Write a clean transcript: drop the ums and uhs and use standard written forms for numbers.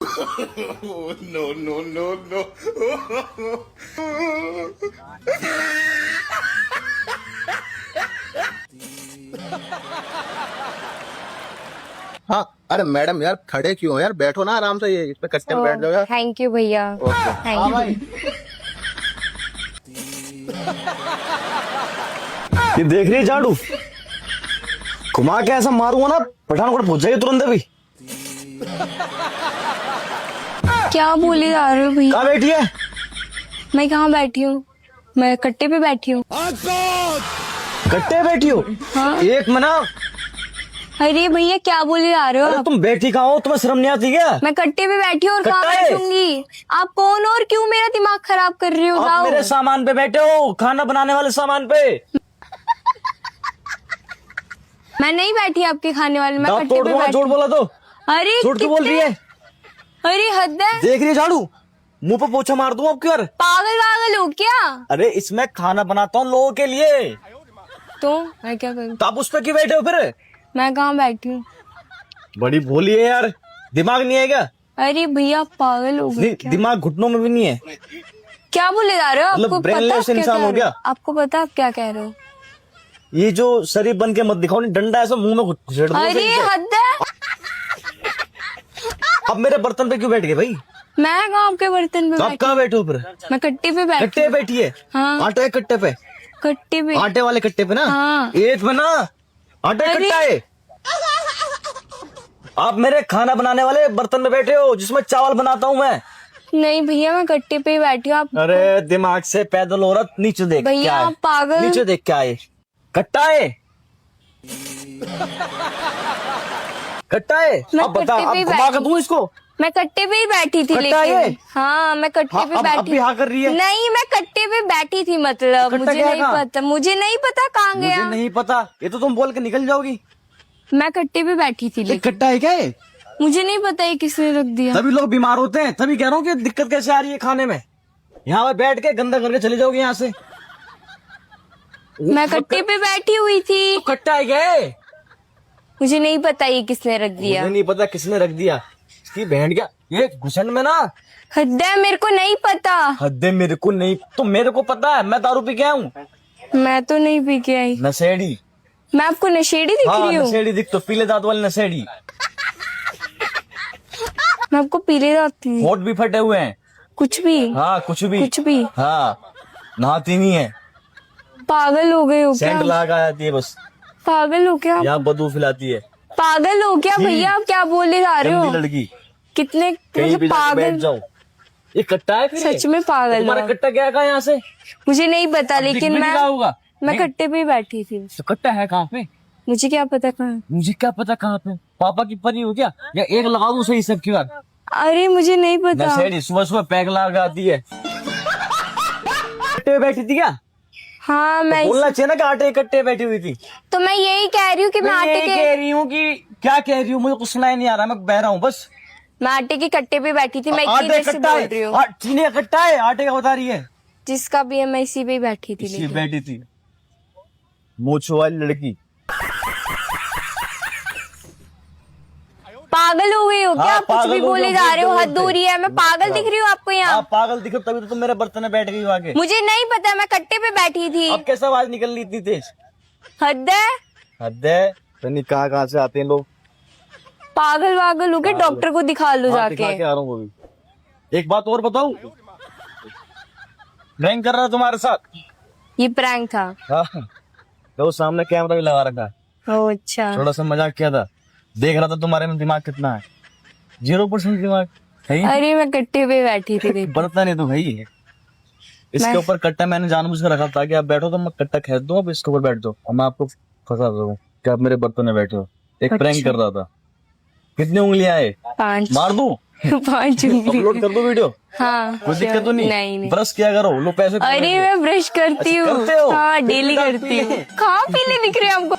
No, no, no, no. हाँ, अरे madam यार खड़े क्यों हो यार, बैठो ना आराम से, ये इस पे कट्टे में बैठ जाओ यार। थैंक यू भैया, ओके। Thank you. ये देख रही है झाड़ू, घुमा के ऐसा मारूंगा ना पठानकोट पहुंच जाएगी तुरंत अभी। क्या बोले जा रहे हो भैया? कहाँ बैठी है? मैं कहाँ बैठी हूँ? मैं कट्टे पे बैठी हूँ। कट्टे बैठी हो? हाँ। एक मिनट। अरे भैया क्या बोले जा रहे हो अरे आप? तुम बैठी कहाँ हो? तुम्हें शर्म नहीं आती क्या? मैं कट्टे पे बैठी हूँ और कहाँ कट्टा है? बैठूंगी? आप कौन और क्यों मेरा दिमाग खराब कर रहे हो? आप गाओ। मेरे सामान पे बैठे हो, खाना बनाने वाले सामान पे। मैं नहीं बैठी आपके खाने वाले, मैं दांत कट्टे तोड़ पे दूंगा, बैठी झूठ बोला तो। अरे झूठ क्यों बोल रही है? अरे हद है, देख रही है झाड़ू, मुंह पे पोछा मार दूं अब क्यों यार? पागल वागल हो क्या? अरे इसमें खाना बनाता हूँ लोगों के लिए, तो मैं क्या करूँ? तो आप उस पे क्यों बैठे हो फिर? मैं कहाँ बैठी हूँ? बड़ी भोली है यार, दिमाग नहीं है क्या? अरे भैया आप पागल हो गए क्या? दिमाग घुटनों में भी नहीं है। क्या बोले जा रहे हो? मतलब आपको पता brainless आप क्या इंसान कह हो रहे गया? आपको पता आप क्या कह रहे हो? ये जो शरीफ बन के मत दिखाओ, नहीं डंडा ऐसा मुंह में घुसेड़ दो। अरे हद है, अब मेरे बर्तन पे क्यों बैठ गए भाई? मैं कहाँ आपके बर्तन पे तो आप बैठी? कहाँ बैठे हो फिर? मैं कट्टे पे बैठी। कट्टे पे बैठी है? हाँ। आटे के कट्टे पे? कट्टे पे। आटे वाले कट्टे पे ना? हाँ। एक में ना आटे अरे। कट्टा है। आप मेरे खाना बनाने वाले बर्तन में बैठे हो जिसमें चावल बनाता हूँ मैं। नहीं भैया मैं कट्टे पे ही बैठी हूँ। आप अरे दिमाग से पैदल औरत, नीचे देख भैया, क्या है? आप पागल। नीचे देख क्या है? कट्टा है? कट्टा है? मैं अब बता, कट्टे अब पे घुमा के बैठी। दूं इसको? मैं कट्टे पे ही बैठी थी, कट्टा है? लेकिन हाँ मैं कट्टे हाँ, पे अब बैठी। भी हाँ कर रही है? नहीं मैं कट्टे पे बैठी थी, मतलब कट्टा मुझे क्या है नहीं कहाँ? पता, मुझे नहीं पता कहाँ मुझे गया। नहीं पता, ये तो तुम बोल के निकल जाओगी। मैं कट्टे पे बैठी थी, ये लेकिन कट्टा है क्या है? मुझे नहीं पता ये किसने रख दिया। तभी लोग बीमार होते हैं, तभी कह रहा हूँ कि दिक्कत कैसे आ रही है खाने में। यहाँ पे बैठ के गंदा करके चले जाओगे यहाँ से। मैं कट्टे पे बैठी हुई थी, तो कट्टा है क्या है? मुझे नहीं पता ये किसने रख दिया। मुझे नहीं पता किसने रख दिया। इसकी बहन क्या, ये घुसन में ना हद है, मेरे को नहीं पता। हद है, मेरे को नहीं तो मेरे को पता है, मैं दारू पी के आया हूँ। मैं तो नहीं पी के आई। नशेड़ी। मैं आपको नशेड़ी दिख हाँ रही हूँ? नशेड़ी दिख, तो पीले दांत वाली नशेड़ी। मैं आपको पीले जाती हूँ? होठ भी फटे हुए हैं। कुछ भी? हाँ कुछ भी। कुछ भी? हाँ, नहाती नहीं है, पागल हो गए हो क्या? सेंट लगा जाती है बस, पागल हो क्या? यहाँ बदबू फैलाती है। पागल हो क्या भैया? आप क्या बोले जा रहे हो? गंदी लड़की, कितने कहीं भी जाके बैठ पागल, जाओ। ये कट्टा है फिर? सच में पागल तुम्हारा हो। कट्टा क्या है यहाँ से? मुझे नहीं पता, लेकिन दिख भी नहीं रहा होगा। मैं नहीं? कट्टे पे ही बैठी थी। तो कट्टा है कहाँ पे? मुझे क्या पता कहाँ। मुझे क्या पता कहाँ पे? पापा की परी हो क्या? या एक लगा दूं सही सब क्यों? अरे मुझे नहीं पता। नशेड़ी सुबह सुबह पैक लगाती है। कट्टे पे बैठी थी क्या? हाँ मैं बोलना चाहिए ना कि आटे के कट्टे पे बैठी हुई थी। तो मैं यही कह रही हूँ कि मैं मैं आटे यही के कह रही हूँ कि क्या कह रही हूँ, मुझे कुछ सुनाई नहीं आ रहा, मैं बह रहा हूँ बस। मैं आटे के कट्टे पे बैठी थी। मैं इतनी आटे देर से कट्टा बोल रही है, हूँ। चीनी का कट्टा है, आटे का बता रही है। जिसका भी है, मैं इसी पे ही बैठी थी। इसी लेकिन बैठी थी मोछो वाली लड़की। पागल हो गए हो क्या? हाँ, आप कुछ पागल भी हो बोले गए, जा रहे हो, बोलते हद हो रही है। मैं पागल दिख रही हूँ आपको यहाँ? आप पागल दिखे तभी तो तुम मेरे बर्तन में बैठ गई हो आगे। मुझे नहीं पता, मैं कट्टे पे बैठी थी। अब कैसे आवाज निकल रही इतनी तेज? हद है, हद है, तो नहीं कहाँ से आते हैं लोग। पागल वागल हो गए, डॉक्टर को दिखा लो हाँ, जाके। दिखा के आ रहा हूँ वो भी। एक बात और बताऊं, प्रैंक कर रहा तुम्हारे साथ। ये प्रैंक था? हाँ, तो सामने कैमरा भी लगा रखा है। ओह अच्छा। थोड़ा सा मजाक किया था, देख रहा था तुम्हारे में दिमाग कितना है। 0% दिमाग है ही। अरे मैं कट्टे पे बैठी थी, देखो। बरता नहीं तो भाई है। इसके ऊपर कट्टा मैंने जानबूझ कर रखा था कि आप बैठो तो मैं कट्टा खेद दूं, अब इसके ऊपर बैठ जाओ और मैं आपको फंसा दूं कि आप मेरे बर्तन में बैठे हो। एक प्रैंक कर रहा था। कितनी उंगलियां है? 5 मार दूं? 5 उंगली। अपलोड कर दो वीडियो? हाँ कोई दिक्कत तो नहीं? नहीं। ब्रश किया करो, लो पैसे। अरे मैं ब्रश करती अच्छा, हूँ। करते हो? हाँ तो डेली दांत करती पीले हूँ। हैं। कहाँ पीले दिख रहे हैं हमको?